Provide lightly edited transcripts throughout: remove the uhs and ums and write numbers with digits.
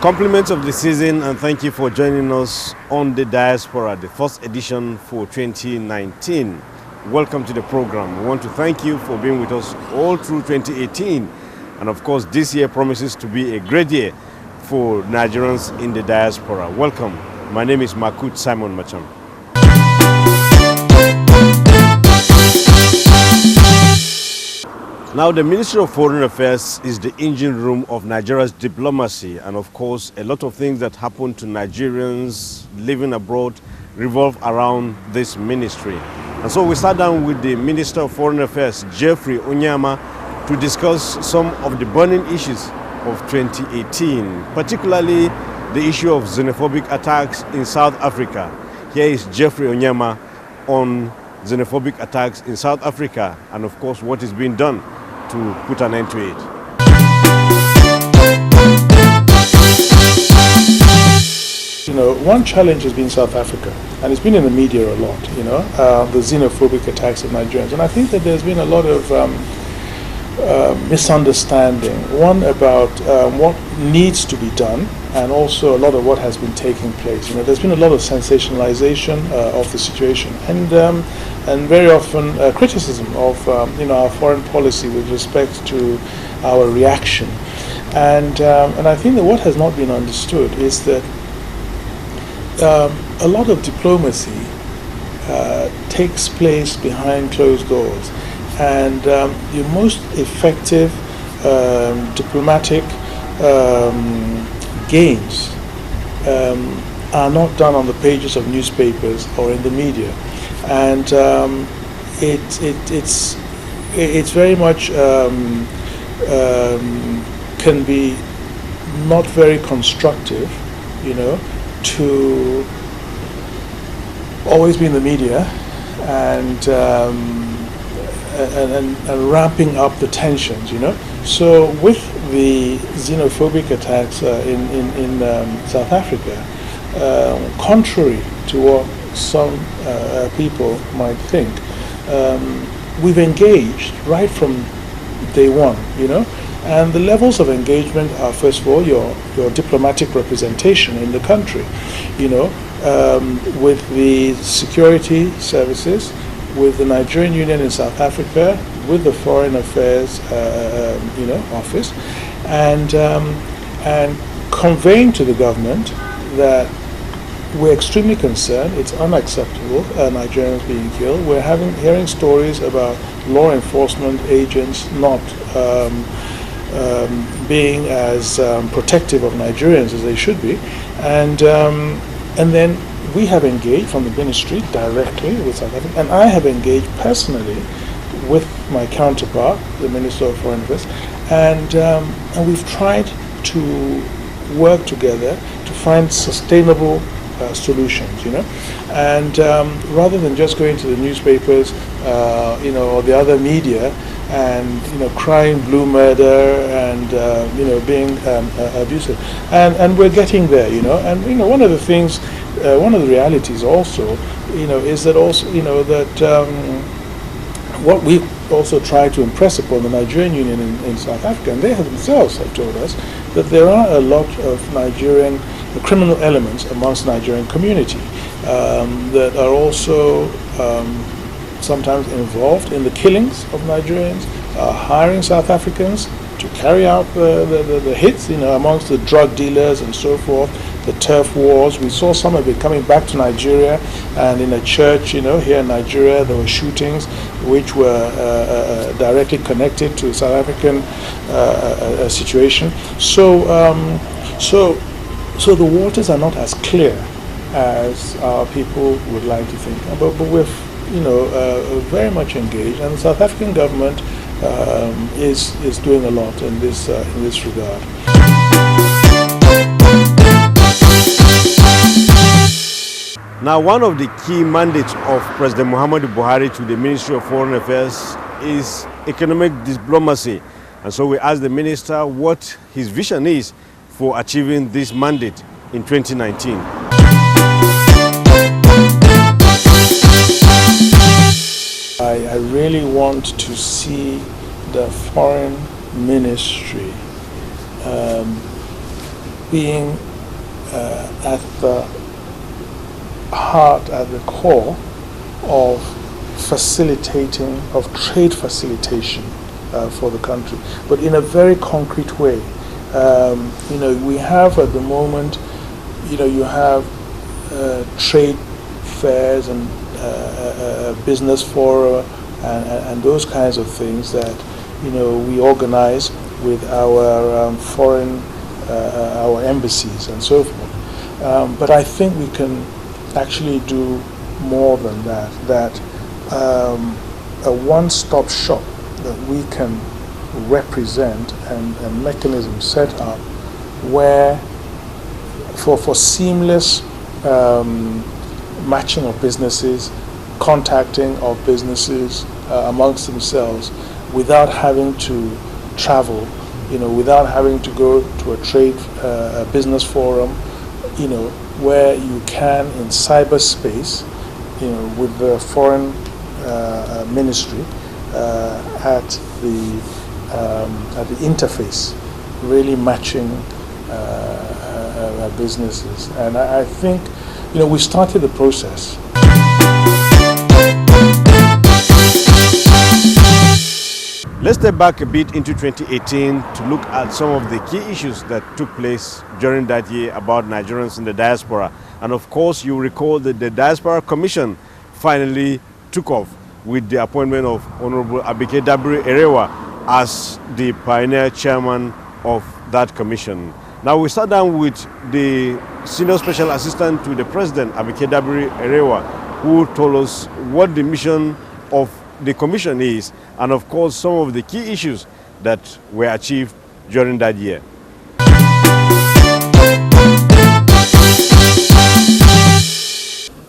Compliments of the season, and thank you for joining us on the Diaspora, the first edition for 2019. Welcome to the program. We want to thank you for being with us all through 2018. And of course, this year promises to be a great year for Nigerians in the diaspora. Welcome. My name is Makut Simon Macham. Now, the Ministry of Foreign Affairs is the engine room of Nigeria's diplomacy, and of course, a lot of things that happen to Nigerians living abroad revolve around this ministry. And so we sat down with the Minister of Foreign Affairs, Jeffrey Onyama, to discuss some of the burning issues of 2018, particularly the issue of xenophobic attacks in South Africa. Here is Jeffrey Onyama on xenophobic attacks in South Africa and, of course, what is being done to put an end to it. You know, one challenge has been South Africa, and it's been in the media a lot, the xenophobic attacks of Nigerians. And I think that there's been a lot of misunderstanding, one about what needs to be done, and also a lot of what has been taking place. There's been a lot of sensationalization of the situation, and very often criticism of our foreign policy with respect to our reaction. And I think that what has not been understood is that a lot of diplomacy takes place behind closed doors. And the most effective diplomatic gains are not done on the pages of newspapers or in the media, and it's very much can be not very constructive, to always be in the media and ramping up the tensions, So with the xenophobic attacks in South Africa, contrary to what some people might think, we've engaged right from day one, and the levels of engagement are, first of all, your diplomatic representation in the country, with the security services, with the Nigerian Union in South Africa, with the Foreign Affairs, office, and conveying to the government that we're extremely concerned. It's unacceptable, Nigerians being killed. We're hearing stories about law enforcement agents not being as protective of Nigerians as they should be, and then we have engaged from the ministry directly with South Africa, and I have engaged personally with my counterpart, the Minister of Foreign Affairs, and we've tried to work together to find sustainable solutions, and rather than just going to the newspapers, or the other media, and crying blue murder and being abusive, and we're getting there, and one of the things, one of the realities also, is that also that what we also try to impress upon the Nigerian Union in South Africa, and they themselves have told us that there are a lot of Nigerian criminal elements amongst the Nigerian community that are also sometimes involved in the killings of Nigerians, hiring South Africans to carry out the hits, amongst the drug dealers and so forth, the turf wars. We saw some of it coming back to Nigeria, and in a church, here in Nigeria, there were shootings which were directly connected to the South African situation. So the waters are not as clear as our people would like to think, but we're very much engaged, and the South African government is doing a lot in this regard. Now, one of the key mandates of President Muhammadu Buhari to the Ministry of Foreign Affairs is economic diplomacy. And so we asked the minister what his vision is for achieving this mandate in 2019. I really want to see the foreign ministry being at the heart, at the core of facilitating, of trade facilitation for the country, but in a very concrete way. We have at the moment, you have trade fairs and business fora and those kinds of things that we organize with our foreign, our embassies and so forth. But I think we can actually do more than that. That a one-stop shop that we can represent and a mechanism set up where for seamless matching of businesses, contacting of businesses amongst themselves without having to travel, without having to go to a trade, a business forum, where you can in cyberspace, with the foreign ministry at the interface, really matching businesses. And I think, we started the process. Let's step back a bit into 2018 to look at some of the key issues that took place during that year about Nigerians in the diaspora. And of course, you recall that the Diaspora Commission finally took off with the appointment of Honorable Abike Dabiri Erewa as the pioneer chairman of that commission. Now we sat down with the Senior Special Assistant to the President, Abike Dabiri Erewa, who told us what the mission of the commission is, and of course some of the key issues that were achieved during that year.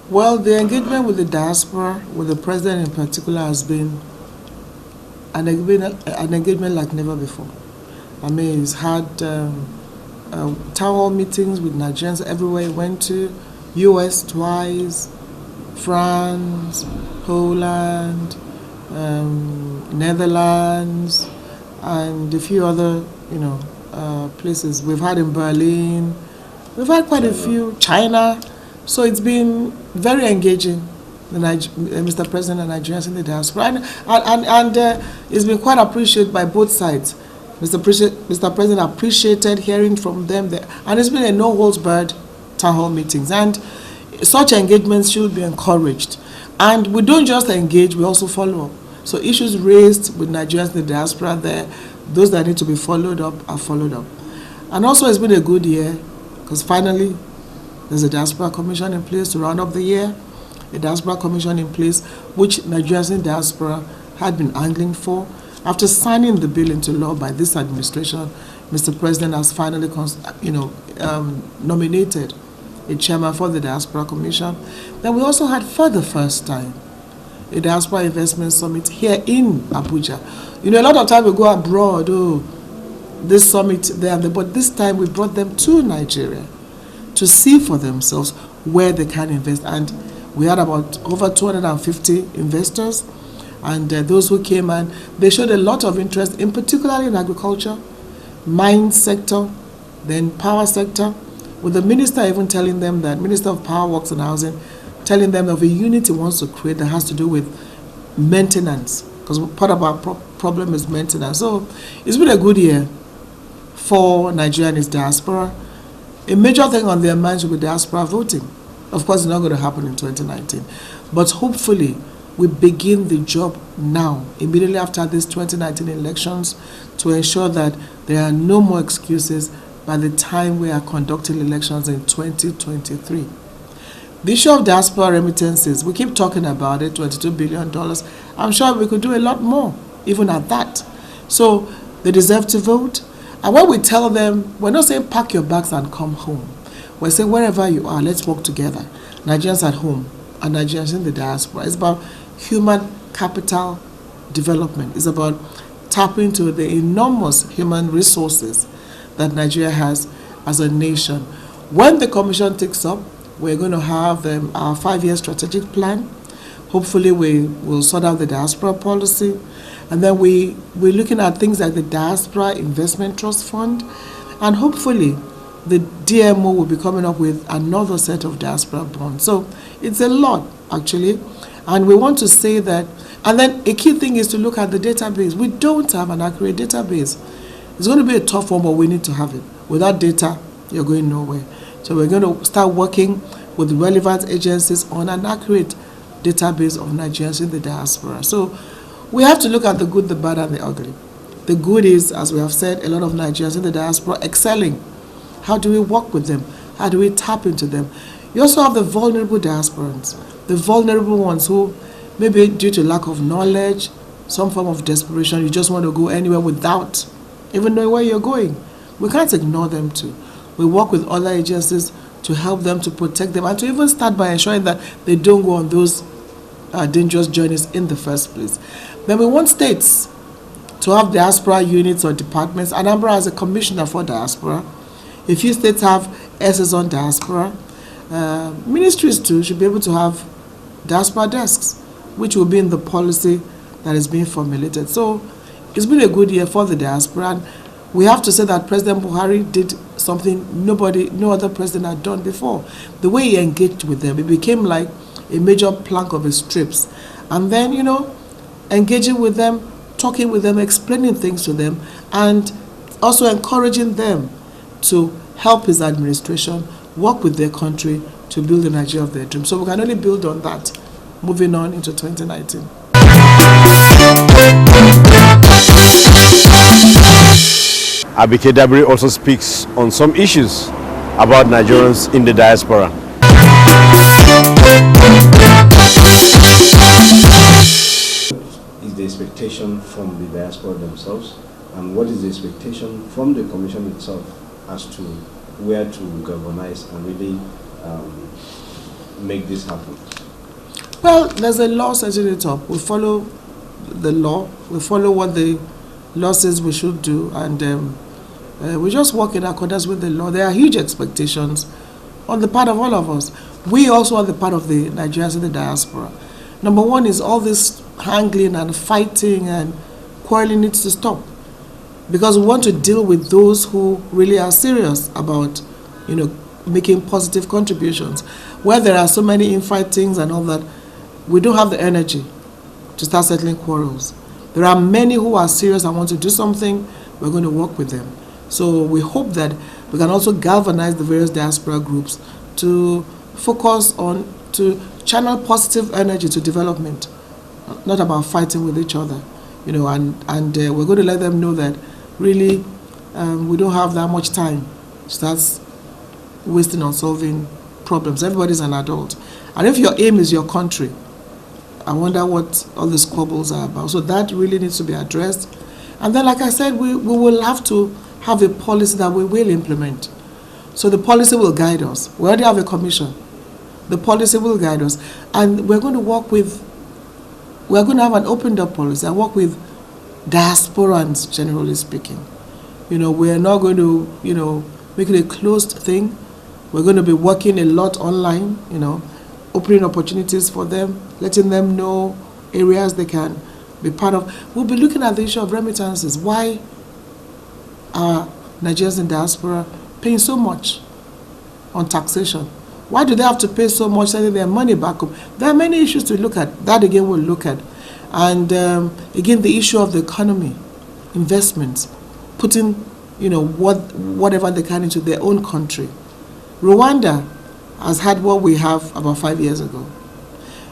Well, the engagement with the diaspora, with the president in particular, has been an engagement like never before. I mean, he's had town hall meetings with Nigerians everywhere he went to, US twice, France, Poland, Netherlands, and a few other, places. We've had in Berlin, we've had quite a few, China. So it's been very engaging, Mr. President and Nigerians in the diaspora, and it's been quite appreciated by both sides. Mr. President appreciated hearing from them, and it's been a no-holds-barred town hall meetings, and such engagements should be encouraged. And we don't just engage, we also follow up. So issues raised with Nigerians in the diaspora, those that need to be followed up are followed up. And also it's been a good year, because finally there's a Diaspora Commission in place to round up the year, a Diaspora Commission in place which Nigerians in diaspora had been angling for. After signing the bill into law by this administration, Mr. President has finally nominated a chairman for the Diaspora Commission. Then we also had, for the first time, a Diaspora Investment Summit here in Abuja. A lot of time we go abroad, this summit there, but this time we brought them to Nigeria to see for themselves where they can invest. And we had about over 250 investors, and those who came, and they showed a lot of interest, in particular in agriculture, mine sector, then power sector, with the minister even telling them that, Minister of Power, Works and Housing, telling them of a unit he wants to create that has to do with maintenance, because part of our problem is maintenance. So it's been a good year for Nigeria and its diaspora. A major thing on their minds will be diaspora voting. Of course, it's not going to happen in 2019. But hopefully, we begin the job now, immediately after these 2019 elections, to ensure that there are no more excuses by the time we are conducting elections in 2023. The issue of diaspora remittances, we keep talking about it, $22 billion. I'm sure we could do a lot more, even at that. So they deserve to vote. And when we tell them, we're not saying pack your bags and come home. We're saying wherever you are, let's work together. Nigerians at home and Nigerians in the diaspora. It's about human capital development. It's about tapping into the enormous human resources that Nigeria has as a nation. When the commission takes up, we're going to have our 5-year strategic plan. Hopefully we will sort out the diaspora policy. And then we're looking at things like the Diaspora Investment Trust Fund. And hopefully the DMO will be coming up with another set of diaspora bonds. So it's a lot, actually. And we want to say that, and then a key thing is to look at the database. We don't have an accurate database. It's going to be a tough one, but we need to have it. Without data, you're going nowhere. So we're going to start working with relevant agencies on an accurate database of Nigerians in the diaspora. So we have to look at the good, the bad, and the ugly. The good is, as we have said, a lot of Nigerians in the diaspora excelling. How do we work with them? How do we tap into them? You also have the vulnerable diasporans, the vulnerable ones who, maybe due to lack of knowledge, some form of desperation, you just want to go anywhere without even knowing where you're going. We can't ignore them too. We work with other agencies to help them, to protect them, and to even start by ensuring that they don't go on those dangerous journeys in the first place. Then we want states to have diaspora units or departments. Anambra has a commissioner for diaspora. A few states have SS on diaspora. Ministries too should be able to have diaspora desks, which will be in the policy that is being formulated. So it's been a good year for the diaspora. And we have to say that President Buhari did something no other president had done before. The way he engaged with them, it became like a major plank of his trips. And then, engaging with them, talking with them, explaining things to them, and also encouraging them to help his administration work with their country to build the Nigeria of their dream. So we can only build on that moving on into 2019. Abike Dabiri also speaks on some issues about Nigerians in the diaspora. Is the expectation from the diaspora themselves, and what is the expectation from the Commission itself as to where to galvanize and really make this happen? Well, there's a law setting it up. We follow the law. We follow what the law says we should do, and we just work in accordance with the law. There are huge expectations on the part of all of us. We also are the part of the Nigerians in the diaspora. Number one is all this haggling and fighting and quarreling needs to stop, because we want to deal with those who really are serious about, making positive contributions. Where there are so many infightings and all that, we don't have the energy to start settling quarrels. There are many who are serious and want to do something. We're going to work with them. So we hope that we can also galvanize the various diaspora groups to focus on, to channel positive energy to development, not about fighting with each other, and we're going to let them know that really we don't have that much time to start wasting on solving problems. Everybody's an adult. And if your aim is your country, I wonder what all these squabbles are about. So that really needs to be addressed. And then, like I said, we will have to have a policy that we will implement. So the policy will guide us. We already have a commission. The policy will guide us. And we're going to have an open-door policy and work with diasporans, generally speaking. We're not going to, make it a closed thing. We're going to be working a lot online, opening opportunities for them, letting them know areas they can be part of. We'll be looking at the issue of remittances. Why are Nigerians in diaspora paying so much on taxation? Why do they have to pay so much sending their money back home? There are many issues to look at. That again we'll look at. And again, the issue of the economy, investments, putting whatever they can into their own country. Rwanda has had what we have about 5 years ago.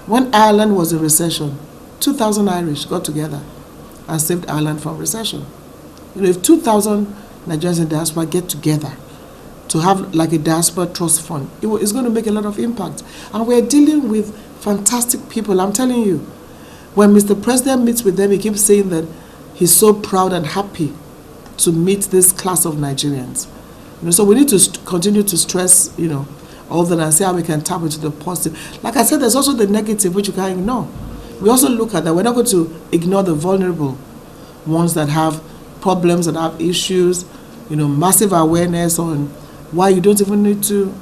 When Ireland was in recession, 2,000 Irish got together and saved Ireland from recession. If 2,000 Nigerians in diaspora get together to have like a diaspora trust fund, it's going to make a lot of impact. And we're dealing with fantastic people. I'm telling you, when Mr. President meets with them, he keeps saying that he's so proud and happy to meet this class of Nigerians. So we need to continue to stress, all that and see how we can tap into the positive. Like I said, there's also the negative, which you can't ignore. We also look at that. We're not going to ignore the vulnerable ones that have problems and have issues, massive awareness on why you don't even need to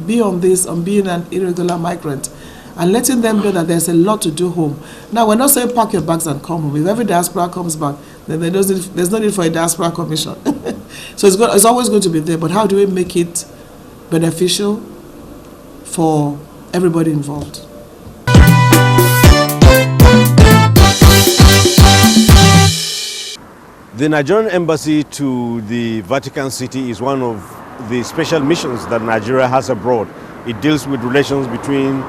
be on this, on being an irregular migrant, and letting them know that there's a lot to do home. Now, we're not saying pack your bags and come home. If every diaspora comes back, then there's no need for a diaspora commission. So it's always going to be there, but how do we make it beneficial for everybody involved? The Nigerian embassy to the Vatican City is one of the special missions that Nigeria has abroad. It deals with relations between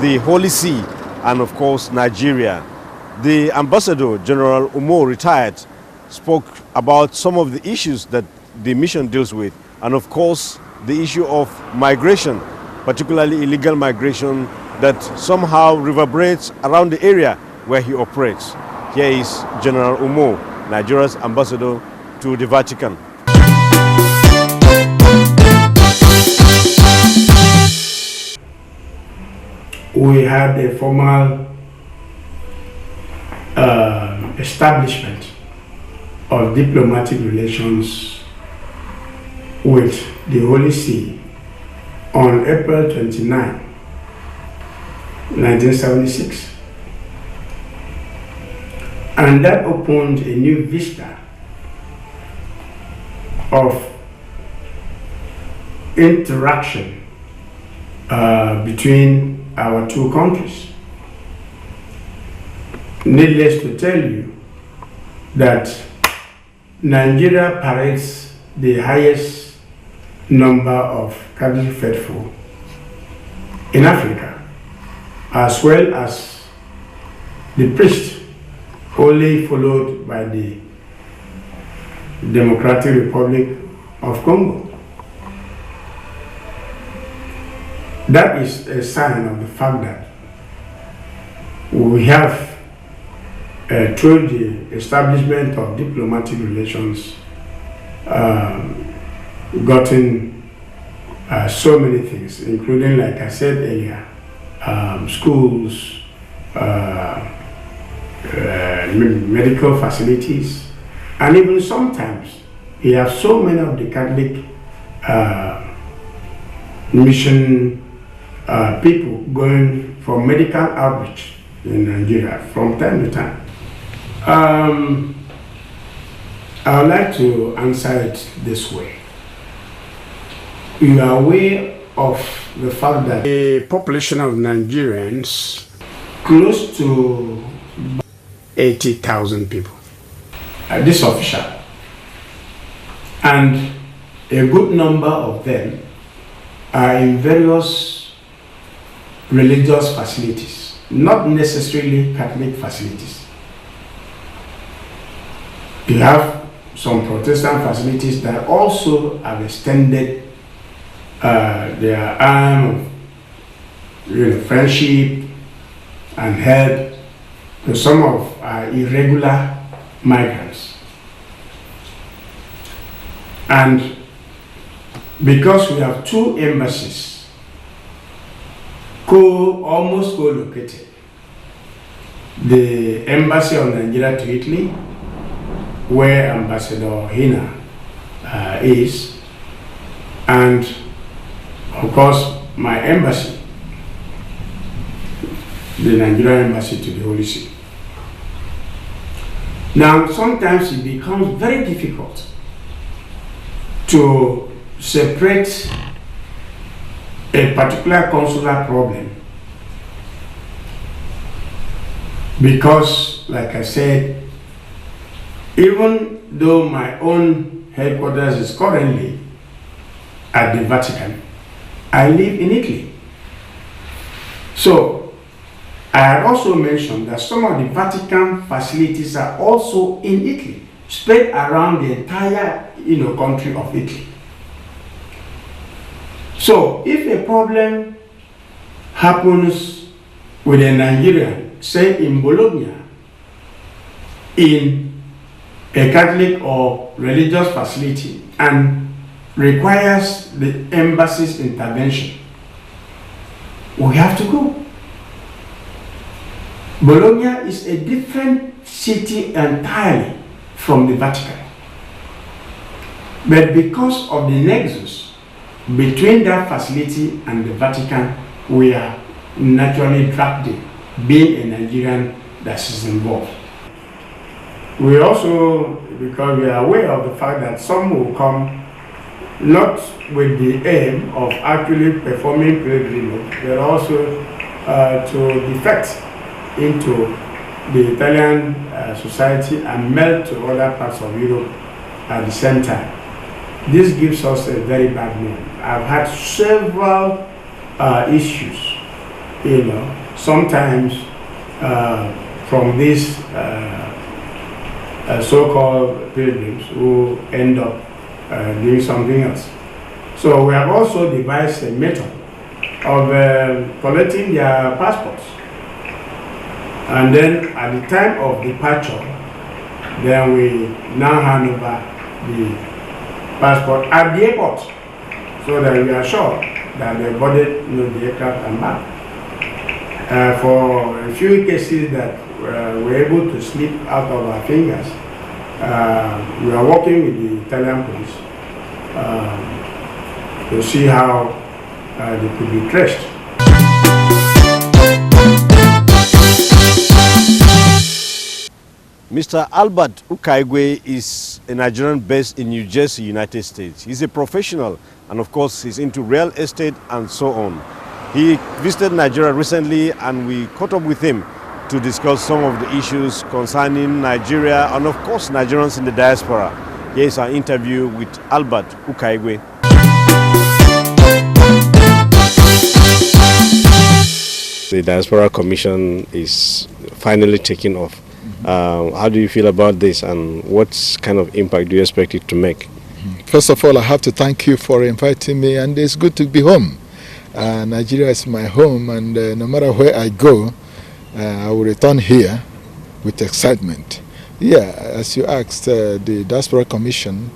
the Holy See and, of course, Nigeria. The Ambassador General Umo, retired, spoke about some of the issues that the mission deals with, and of course the issue of migration, particularly illegal migration that somehow reverberates around the area where he operates. Here is General Umo, Nigeria's ambassador to the Vatican. We had a formal establishment of diplomatic relations with the Holy See on April 29, 1976. And that opened a new vista of interaction between our two countries. Needless to tell you that Nigeria parades the highest number of Catholic faithful in Africa, as well as the priests, wholly followed by the Democratic Republic of Congo. That is a sign of the fact that we have, through the establishment of diplomatic relations, gotten so many things, including, like I said earlier, schools, medical facilities, and even sometimes we have so many of the Catholic mission people going for medical outreach in Nigeria from time to time. I would like to answer it this way. You are aware of the fact that the population of Nigerians close to 80,000 people. This official. And a good number of them are in various religious facilities, not necessarily Catholic facilities. You have some Protestant facilities that also have extended their arm of friendship and help to some of our irregular migrants. And because we have two embassies almost co-located, the embassy of Nigeria to Italy, where Ambassador Hina is, and of course my embassy, the Nigerian embassy to the Holy See. Now sometimes it becomes very difficult to separate a particular consular problem, because, like I said, even though my own headquarters is currently at the Vatican, I live in Italy. So I had also mentioned that some of the Vatican facilities are also in Italy, spread around the entire country of Italy. So if a problem happens with a Nigerian, say in Bologna, in a Catholic or religious facility, and requires the embassy's intervention, we have to go. Bologna is a different city entirely from the Vatican. But because of the nexus between that facility and the Vatican, we are naturally dragged in, being a Nigerian that is involved. We also because we are aware of the fact that some will come not with the aim of actually performing pilgrimage, but also to defect into the Italian society and melt to other parts of Europe at the same time. This gives us a very bad name. I've had several issues, sometimes from these so-called pilgrims who end up doing something else. So we have also devised a method of collecting their passports. And then at the time of departure, then we now hand over the passport at the airport so that we are sure that they boarded the aircraft and back. For a few cases that we're able to slip out of our fingers, we are working with the Italian police to see how they could be traced. Mr. Albert Ukaigwe is a Nigerian based in New Jersey, United States. He's a professional and of course he's into real estate and so on. He visited Nigeria recently and we caught up with him to discuss some of the issues concerning Nigeria and of course Nigerians in the diaspora. Here is our interview with Albert Ukaigwe. The Diaspora Commission is finally taking off. How do you feel about this and what kind of impact do you expect it to make? First of all, I have to thank you for inviting me, and it's good to be home. Nigeria is my home, and no matter where I go, I will return here with excitement. Yeah, as you asked, the Diaspora Commission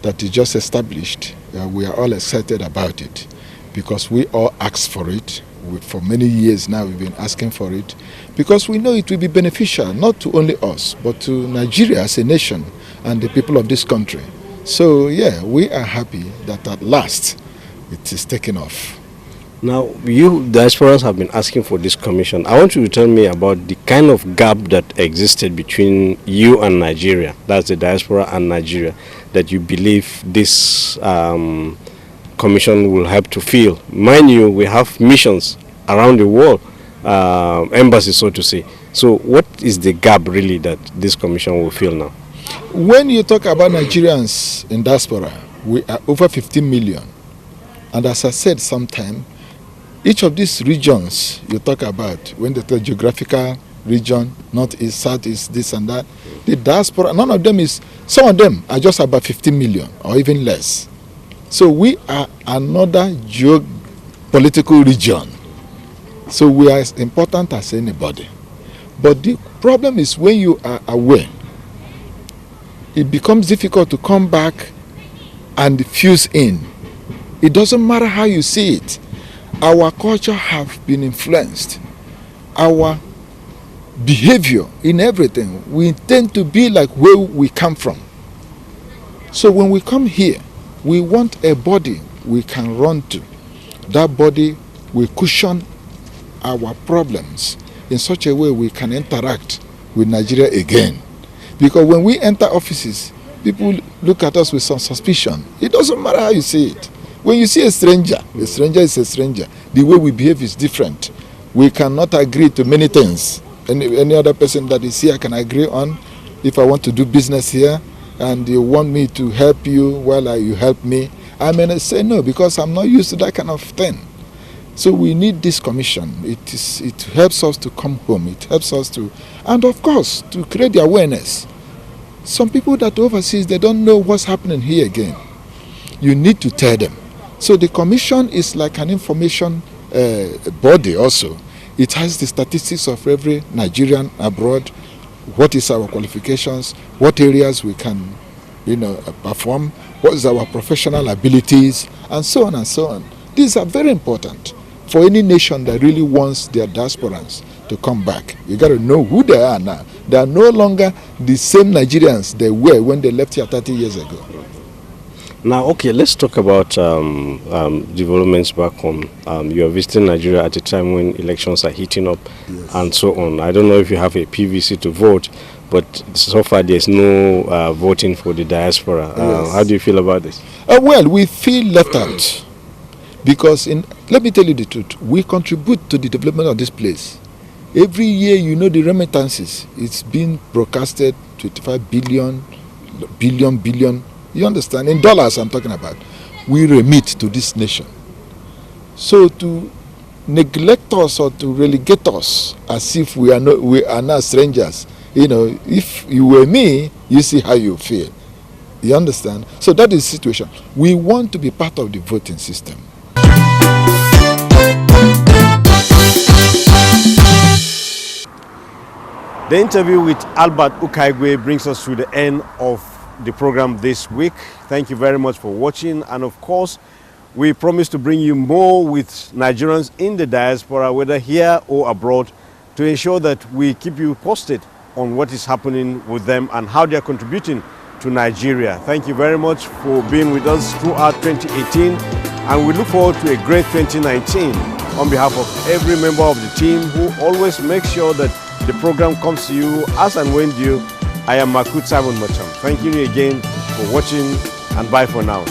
that is just established, we are all excited about it because we all asked for it. For many years now we've been asking for it because we know it will be beneficial not to only us but to Nigeria as a nation and the people of this country. So yeah, we are happy that at last it is taken off. Now you diasporans have been asking for this commission. I want you to tell me about the kind of gap that existed between you and Nigeria, that's the diaspora and Nigeria, that you believe this commission will help to fill. Mind you, we have missions around the world, embassies so to say. So what is the gap really that this commission will fill now? When you talk about Nigerians in diaspora, we are over 15 million. And as I said sometime, each of these regions you talk about, when the geographical region, northeast, southeast, this and that, the diaspora, none of them is, some of them are just about 15 million or even less. So we are another geopolitical region. So we are as important as anybody. But the problem is when you are aware, it becomes difficult to come back and fuse in. It doesn't matter how you see it. Our culture have been influenced. Our behavior in everything, we tend to be like where we come from. So when we come here, we want a body we can run to. That body will cushion our problems in such a way we can interact with Nigeria again. Because when we enter offices, people look at us with some suspicion. It doesn't matter how you see it. When you see a stranger is a stranger. The way we behave is different. We cannot agree to many things. Any other person that is here can agree on. If I want to do business here and you want me to help you while you help me, I may say no because I'm not used to that kind of thing. So we need this commission. It helps us to come home. It helps us to, and of course, to create the awareness. Some people that overseas, they don't know what's happening here again. You need to tell them. So the commission is like an information body also. It has the statistics of every Nigerian abroad, what is our qualifications, what areas we can perform, what is our professional abilities, and so on and so on. These are very important for any nation that really wants their diasporans to come back. You got to know who they are now. They are no longer the same Nigerians they were when they left here 30 years ago. Now, okay, let's talk about developments back home. You are visiting Nigeria at a time when elections are heating up and so on. I don't know if you have a PVC to vote, but so far there's no voting for the diaspora. Yes. How do you feel about this? Well, we feel left out because, let me tell you the truth, we contribute to the development of this place. Every year, the remittances, it's been broadcasted 25 billion. You understand? In dollars, I'm talking about. We remit to this nation. So to neglect us or to relegate us as if we are not strangers, if you were me, you see how you feel. You understand? So that is the situation. We want to be part of the voting system. The interview with Albert Ukaigwe brings us to the end of the program this week. Thank you very much for watching, and of course we promise to bring you more with Nigerians in the diaspora, whether here or abroad, to ensure that we keep you posted on what is happening with them and how they are contributing to Nigeria. Thank you very much for being with us throughout 2018, and we look forward to a great 2019 on behalf of every member of the team who always makes sure that the program comes to you as and when due. I am Makut Simon Macham. Thank you again for watching, and bye for now.